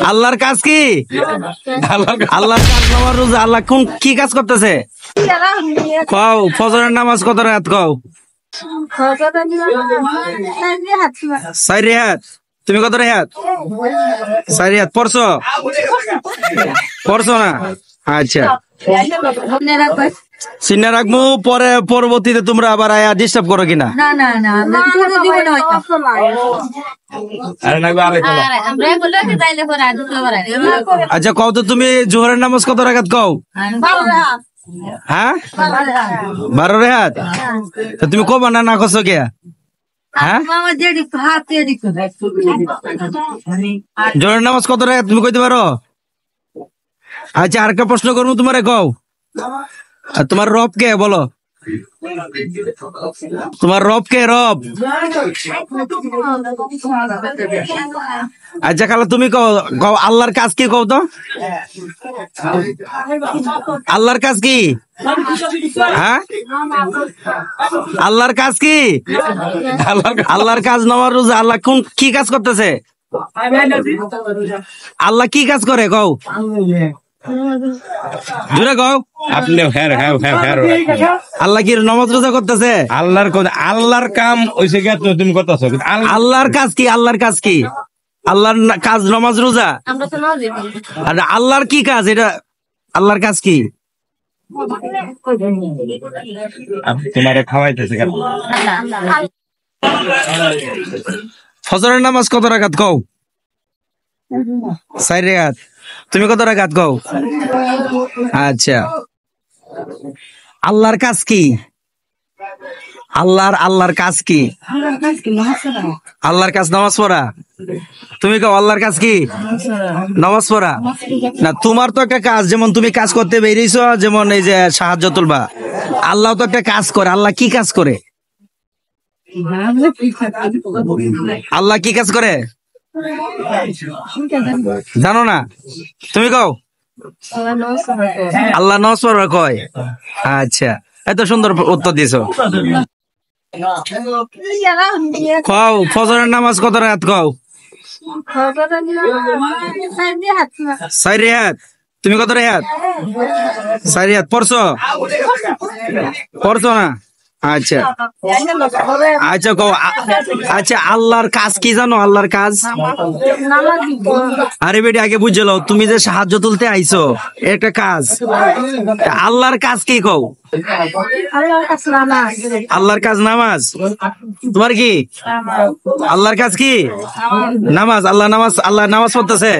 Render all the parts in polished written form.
আল্লাহর কাজ কি? আল্লাহর কাজ নামাজ রোজা। আল্লাহ কোন কি কাজ করতেছে? কও ফজরের নামাজ কত রাকাত কও? 4 রাকাত। তুমি কত রাকাত? 4 রাকাত পড়ছো? পড়ছো না? আচ্ছা চিন্তা রাখবো, পরে পরবর্তীতে তোমরা আবার আয়া ডিস্টার্ব করো কিনা। আচ্ছা কও তো তুমি জোহরের নামাজ কত রাকাত কও? হ্যাঁ 12 রাকাত। তুমি কবা না না কছো কে? হ্যাঁ জোহরের নামাজ কত রাকাত তুমি কইতে পারো? আচ্ছা আরেকটা প্রশ্ন করবো তোমারে, কও তোমার রব কে বলো? তোমার রব কে? রব। আচ্ছা খালা তুমি কও, কও আল্লাহর কাজ কি কও তো? আল্লাহর কাজ কি? হ্যাঁ আল্লাহর কাজ কি? আল্লাহর কাজ নামাজ রোজা। আল্লাহ কোন কি কাজ করতেছে? আল্লাহ কি কাজ করে কও? জোরে কও। আল্লাহ কি নামাজ রোজা করতেছে? আল্লাহর কাম হইছে কি তুমি করতেছো? আল্লাহর কাজ কি? আল্লাহর কাজ কি? আল্লাহর কাজ নামাজ রোজা। আর আল্লাহর কি কাজ এটা? আল্লাহর কাজ কি? তোমারে খাওয়াইতেছে কেন? ফজরের নামাজ কত রাকাত কও? 4 রাকাত। তুমি কত রাকাত কও? আচ্ছা আল্লাহর কাজ কি? আল্লাহর কাজ কি? আল্লাহর কাজ নামাজ পড়া। তুমি কও আল্লাহর কাজ কি? নামাজ পড়া। না তোমার তো একটা কাজ, যেমন তুমি কাজ করতে বেরিয়েছো, যেমন এই যে সাহায্য তুলবা। আল্লাহ তো একটা কাজ করে। আল্লাহ কি কাজ করে? আল্লাহ কি কাজ করে জানো না? তুমি কও। আল্লাহ নামাজ পড়া কয়। আচ্ছা এত সুন্দর উত্তর দিছো। কও ফজরের নামাজ কত রাকাত কও? 4 রাকাত। তুমি কত রাকাত? 4 রাকাত। পড়ছো? পড়ছো না? আচ্ছা আচ্ছা কও। আচ্ছা আল্লাহর কাজ কি জানো? আল্লাহর কাজ আরে বেটি আগে বুঝে লও, তুমি যে সাহায্য তুলতে আইছো একটা কাজ। আল্লাহর কাজ কি কও? আল্লাহর কাজ নামাজ। তোমার কি? আল্লাহর কাজ কি? নামাজ। আল্লাহ নামাজ পড়তেছে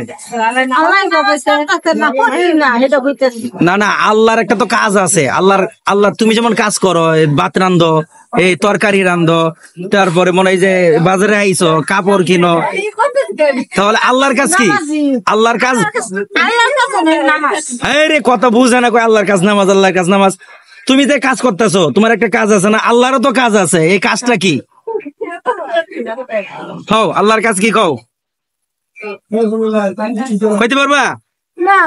না? না আল্লাহর একটা তো কাজ আছে। আল্লাহ তুমি যেমন কাজ করো, ভাত রান্ধো, এই তরকারি রান্ধো, তারপরে মনে হয় যে বাজারে আইছো কাপড় কিনো, তাহলে আল্লাহর কাজ কি? আল্লাহর কাজ রে কথা বুঝে না কই আল্লাহর কাজ নামাজ। আল্লাহর কাজ নামাজ। তুমি যে কাজ করতেছো তোমার একটা কাজ আছে না? আল্লাহরও তো কাজ আছে। এই কাজটা কি? কও আল্লাহর কাজ কি? কও কইতে পারবা না?